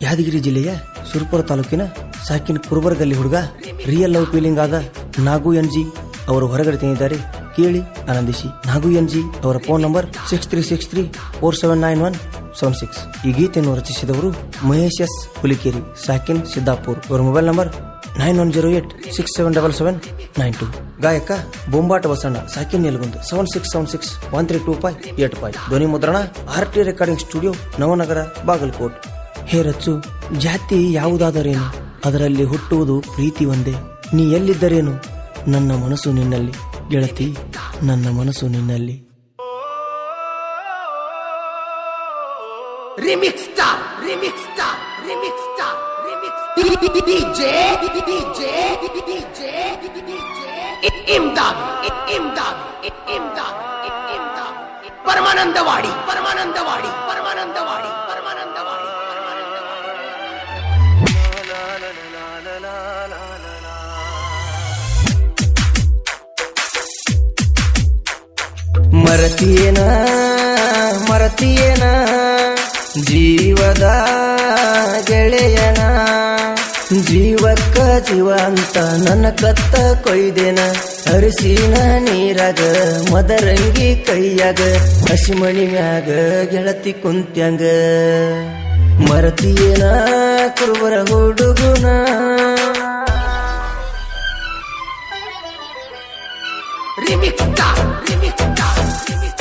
ಯಾದಗಿರಿ ಜಿಲ್ಲೆಯ ಸುರಪುರ ತಾಲೂಕಿನ ಸಾಕಿನ ಕುರುಬರಗಲ್ಲಿ ಹುಡುಗ ರಿಯಲ್ ಲವ್ ಫೀಲಿಂಗ್ ಆದ ನಾಗು ಎನ್ಜಿ ಅವರು ಹೊರಗಡೆ ತಂದಿದ್ದಾರೆ. ಕೇಳಿ ಆನಂದಿಸಿ. ನಾಗು ಎನ್ಜಿ ಅವರ ಫೋನ್ ನಂಬರ್ 6363479176. ಈ ಗೀತೆಯನ್ನು ರಚಿಸಿದವರು ಮಹೇಶ್ ಎಸ್ ಹುಲಿಕೇರಿ, ಸಾಕಿನ್ ಸಿದ್ದಾಪುರ್. ಇವರ ಮೊಬೈಲ್ ನಂಬರ್ 9108677792. ಗಾಯಕ ಬೊಂಬಾಟ ಬಸಣ್ಣ, ಸಾಕಿನ್ ನೆಲಗುಂದ, 7676132585. ಧ್ವನಿ ಮುದ್ರಣ RT recording studio, Navanagar, Bagalkot. ಹೇ ರಚ್ಚು, ಜಾತಿ ಯಾವುದಾದರೇನು, ಅದರಲ್ಲಿ ಹುಟ್ಟುವುದು ಪ್ರೀತಿ ಒಂದೇ. ನೀ ಎಲ್ಲಿದ್ದರೇನು, ನನ್ನ ಮನಸ್ಸು ನಿನ್ನಲ್ಲಿ. ಗೆಳತಿ, ನನ್ನ ಮನಸ್ಸು ನಿನ್ನಲ್ಲಿ. Remix star, remix star, remix star, remix DJ DJ DJ Imdad Imdad Imdad Imdad Paramanandawadi Paramanandawadi Paramanandawadi Paramanandawadi ಮರತಿಯೇನ ಮರತಿಯೇನ ಜೀವದ ಗೆಳೆಯನ, ಜೀವಕ್ಕ ಜೀವ ಅಂತ ನನ್ನ ಕತ್ತ ಕೊಯ್ದೇನ. ಅರಿಸಿನ ನೀರಾಗ ಮದರಂಗಿ ಕೈಯಾಗ, ಹಸಿಮಣಿ ಮ್ಯಾಗ ಗೆಳತಿ ಕುಂತ್ಯಂಗ. ಮರತಿಯೇನ ಕುರುಬರ ಹುಡುಗುನ.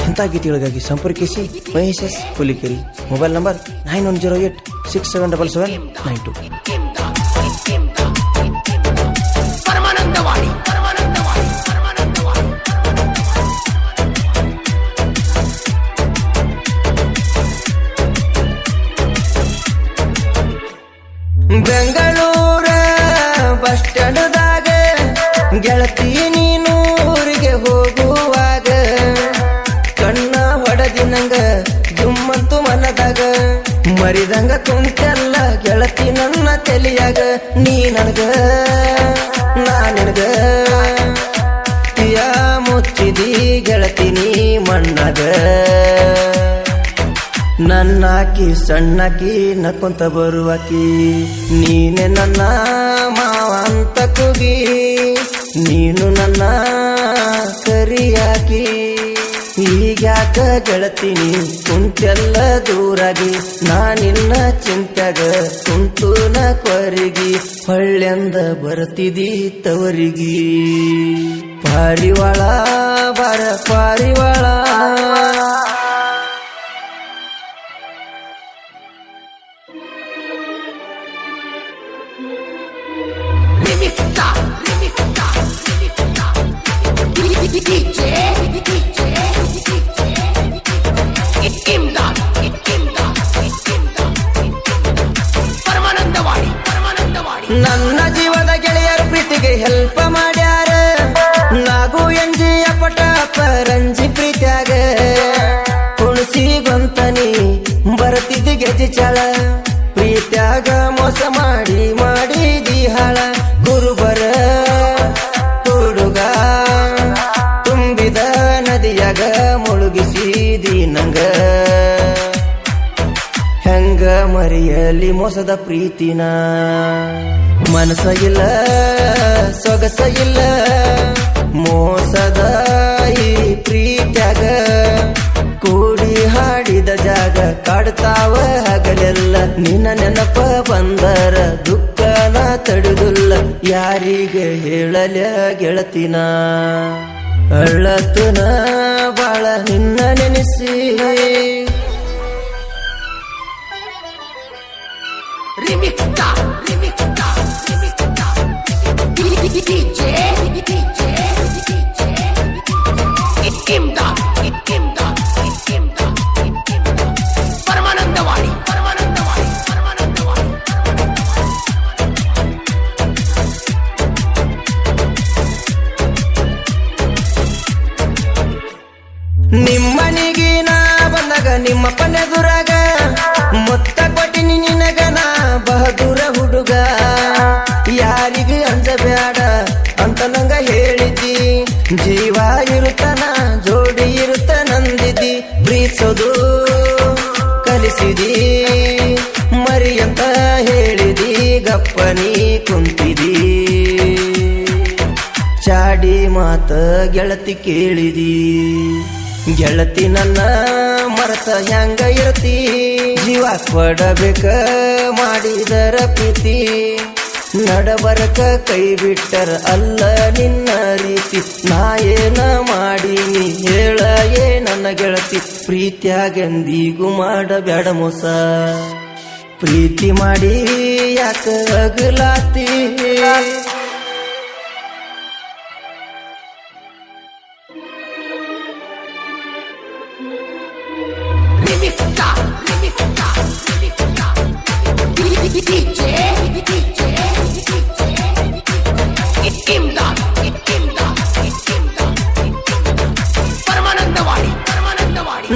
ಇಂಥ ಗೀತೆಗಳಿಗಾಗಿ ಸಂಪರ್ಕಿಸಿ Mahesh S Hulikeri. Mobile number 9108677792. Paramanandawadi Paramanandawadi Paramanandawadi. ಬೆಂಗಳೂರ ಬಸ್ ಸ್ಟ್ಯಾಂಡ್ದಾಗ ಗೆಳತಿ ನೀನು ಊರಿಗೆ ಹೋಗುವಾಗ, ಕಣ್ಣ ಹೊಡೆದಿನಂಗ ಜುಮ್ಮಂತು ಮನದಾಗ, ಮರಿದಂಗ ಕುಂತೆಲ್ಲ ಗೆಳತಿ ನನ್ನ ತಲೆಯಾಗ. ನೀ ನನಗ ನಾ ನಿನಗ ತಿಯ ಮುಚ್ಚಿದಿ ಗೆಳತಿ ನೀ ಮಣ್ಣಾಗ. ನನ್ನಾಕಿ ಸಣ್ಣಾಕಿ ನಕ್ಕೊಂತ ಬರುವಾಕಿ, ನೀನೆ ನನ್ನ ಮಾವ ಅಂತ ಕೂಗಿ, ನೀನು ನನ್ನ ಕರಿಯಾಕಿ. ಈಗ್ಯಾಕ ಗೆಳತೀನಿ ಕುಂತೆಲ್ಲ ದೂರಾಗಿ, ನಾನಿನ್ನ ಚಿಂತ್ಯಾಗ ಕುಂತೂನ ಕೊರಗಿ. ಹೊಳ್ಳೆಂದ ಬರ್ತಿದಿ ತವರಿಗಿ, ಪಾರಿವಾಳ ಬಾರ ಪಾರಿವಾಳ. ನನ್ನ ಜೀವದ ಗೆಳೆಯರ ಪ್ರೀತಿಗೆ ಹೆಲ್ಪ್ ಮಾಡ್ಯಾರ, ನಾಗು ಎಂಜಿಯ ಪಟ ಪರಂಜಿ ಪ್ರೀತ್ಯಾಗ. ಕುಣಸಿ ಗೊಂತನಿ ಬರ್ತಿದ್ದಿ ಗೆಜಿ ಚಳ, ಪ್ರೀತ್ಯಾಗ ಮೋಸ ಮಾಡಿ ಮಾಡಿದಿ ಹಾಳ. ಗುರುಬರ ಹುಡುಗ ತುಂಬಿದ ನದಿಯಾಗ ಮುಳುಗಿಸಿದಿ ನಂಗ. ಹೆಂಗ ಮರೆಯಲಿ ಮೋಸದ ಪ್ರೀತಿನ, ಮನಸ ಇಲ್ಲ ಸೊಗಸ ಇಲ್ಲ ಮೋಸದ ಈ ಪ್ರೀತ್ಯಾಗ. ಕೂಡಿ ಹಾಡಿದ ಜಾಗ ಕಾಡ್ತಾವ ಹಗಲೆಲ್ಲ, ನಿನ್ನ ನೆನಪ ಬಂದರ ದುಃಖನ ತಡೆದಿಲ್ಲ. ಯಾರಿಗೆ ಹೇಳಲ ಗೆಳತಿನ, ಅಳ್ಳತನ ಬಾಳ ನಿನ್ನ ನೆನೆಸಿ. Remix star, remix star, remix star, DJ DJ Imdad Imdad Imdad Paramanandawadi Paramanandawadi Paramanandawadi. ನಿಮ್ಮನಿಗೆ ನಾ ಬಂದಾಗ ನಿಮ್ಮ ಪನೆದುರಾಗ, ಮುತ್ತ ಕೊಟ್ಟಿನಿ ನಿನಗ ನಾ ಬಹದೂರ ಹುಡುಗ. ಯಾರಿಗೆ ಅಂಜಬ್ಯಾಡ ಅಂತ ನಂಗ ಹೇಳಿದ್ದಿ, ಜೀವ ಇರುತ್ತನ ಜೋಡಿ ಇರುತ್ತ ನಂದಿದ್ದಿ. ಪ್ರೀತಿಸೋದು ಕಲಿಸಿದಿ ಮರಿಯಂತ ಹೇಳಿದಿ ಗಪ್ಪನಿ ಕುಂತಿದಿ ಚಾಡಿ ಮಾತ ಗೆಳತಿ ಕೇಳಿದಿ ಗೆಳತಿ ನನ್ನ ಮರತ ಹೆಂಗ ಇರತಿ ಜೀವ ಕೊಡಬೇಕ ಮಾಡಿದರ ಪ್ರೀತಿ ನಡಬರಕ ಕೈ ಬಿಟ್ಟರ ಅಲ್ಲ ನಿನ್ನ ರೀತಿ ನಾ ಏನ ಮಾಡೀನಿ ಹೇಳ ನನ್ನ ಗೆಳತಿ ಪ್ರೀತ್ಯಾಗೆಂದಿಗೂ ಮಾಡಬ್ಯಾಡ ಮೋಸ ಪ್ರೀತಿ ಮಾಡಿ ಯಾಕ ಅಗಲಾತಿ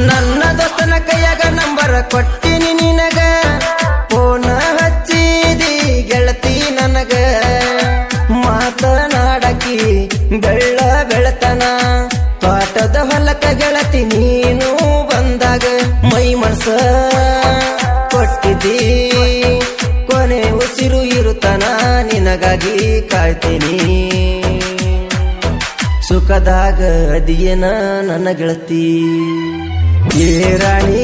ನನ್ನ ದೋಸ್ತನ ಕೈಯಾಗ ನಂಬರ ಕೊಟ್ಟಿನಿ ನಿನಗ ಫೋನ ಹಚ್ಚಿದಿ ಗೆಳತಿ ನನಗ ಮಾತನಾಡಕಿ ಬೆಳ್ಳ ಬೆಳತನ ಪಾಠದ ಹೊಲಕ ಗೆಳತಿ ನೀನು ಬಂದಾಗ ಮೈ ಮನಸ ಕೊಟ್ಟಿದ್ದಿ ಕೊನೆ ಉಸಿರು ಇರುತ್ತನ ನಿನಗಾಗಿ ಕಾಯ್ತೀನಿ ಸುಖದಾಗ ಅದಿಯೇನ ನನ್ನ ಗೆಳತಿ ಏ ರಾಣಿ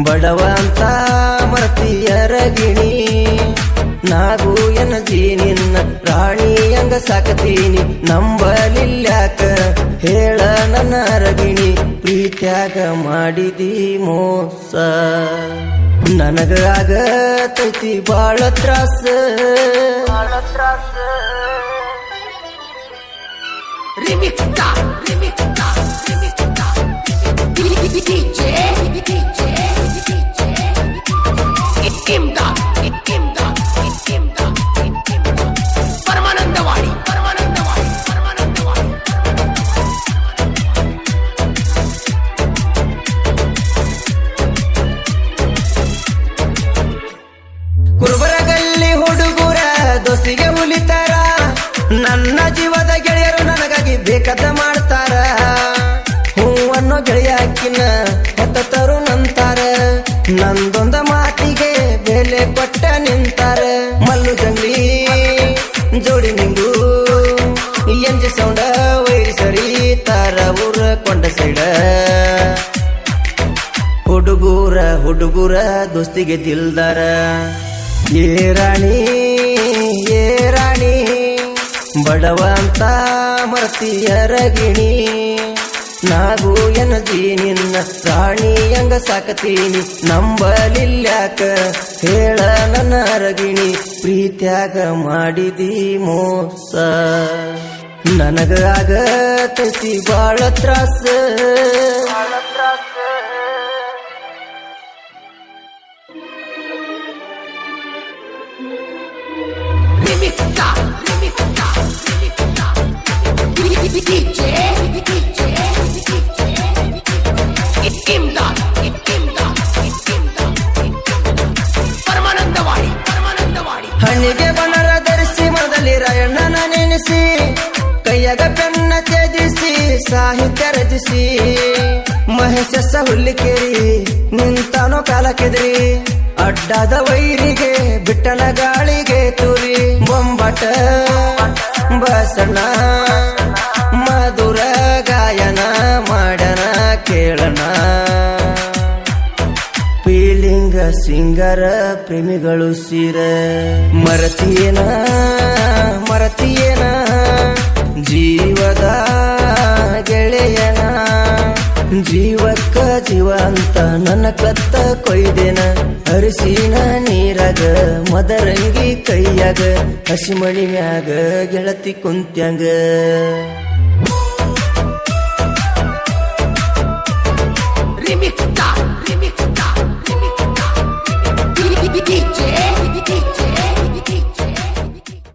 ಬಡವ ಅಂತ ಮರ್ತಿಯರ ಗಿಣಿ ನಾಗು ಎನಜಿ ನಿನ್ನ ರಾಣಿ ಹಂಗ ಸಾಕತೀನಿ ನಂಬಲಿಲ್ಯಾಕ ಹೇಳ ನನ್ನ ರಗಿಣಿ ಪ್ರೀತ್ಯಾಗ ಮಾಡಿದಿ ಮೋಸ ನನಗ ಆಗತೈತಿ ಬಾಳ ತ್ರಾಸ ಕುರುಬರಗಲ್ಲಿ ಹುಡುಗರ ದೋಸ್ತಿಗೆ ಹುಲಿತಾರ ನನ್ನ ಜೀವದ ಗೆಳೆಯರು ನನಗಾಗಿ ಬೇಕಾದ ಮಾಡ್ತಾರ ಹೂವನ್ನು ಗೆಳೆಯಾಕಿನ ಹೊತ್ತರು ನಂತಾರ ನಂದೊಂದ ಮಾತಿಗೆ ಬೆಲೆ ಕೊಟ್ಟ ನಿಂತಾರ ಮಲ್ಲು ಜಂಗ್ಲಿ ಜೋಡಿ ನಿಂಗು ಎಂಜಿ ಸೌಂಡ ವೈರಿ ಸರಿ ತಾರ ಊರ ಕೊಂಡ ಸೈಡ ಹುಡುಗೂರ ದೋಸ್ತಿಗೆ ದಿಲ್ದಾರ ಏ ರಾಣಿ ಬಡವ ಅಂತ ಮರ್ತಿಯರ ಗಿಣಿ ನಾಗು ಎನಜಿ ನಿನ್ನ ರಾಣಿ ಹಂಗ ಸಾಕತೀನಿ ನಂಬಲಿಲ್ಯಾಕ ಹೇಳ ನನ್ನ ರಗಿಣಿ ಪ್ರೀತ್ಯಾಗ ಮಾಡಿದಿ ಮೋಸ ನನಗ ಆಗತೈತಿ ಬಾಳ ತ್ರಾಸ ಹಣ್ಣಿಗೆ ಬಣ್ಣರ ಧರಿಸಿ ಮನದಲ್ಲಿ ರಾಯಣ್ಣನ ನೆನೆಸಿ ಕೈಯಾಗ ಪೆನ್ನ ತ್ಯಜಿಸಿ ಸಾಹಿತ್ಯ ರಚಿಸಿ ಮಹೇಶ ಹುಲ್ಲಿಕೇರಿ ನಿಂತಾನೋ ಕಾಲ ಕೆದರಿ ಅಡ್ಡಾದ ವೈರಿಗೆ ಬಿಟ್ಟನ ಗಾಳಿಗೆ ತುರಿ ಬೊಂಬಾಟ ಬಸಣ್ಣ ಮಧುರ ಗಾಯನ ಮಾಡನ ಕೇಳನ ಫೀಲಿಂಗ ಸಿಂಗರ ಪ್ರೇಮಿಗಳು ಸೀರ ಮರತಿಯೇನ ಜೀವದ ಗೆಳೆಯನ ಜೀವಕ್ಕ ಜೀವ ಅಂತ ನನ್ನ ಕತ್ತ ಕೊಯ್ದೇನ ಅರಿಸಿನ ನೀರಾಗ ಮದರಂಗಿ ಕೈಯಾಗ ಹಸಿಮಣಿ ಮ್ಯಾಗ ಗೆಳತಿ ಕುಂತ್ಯಾಂಗ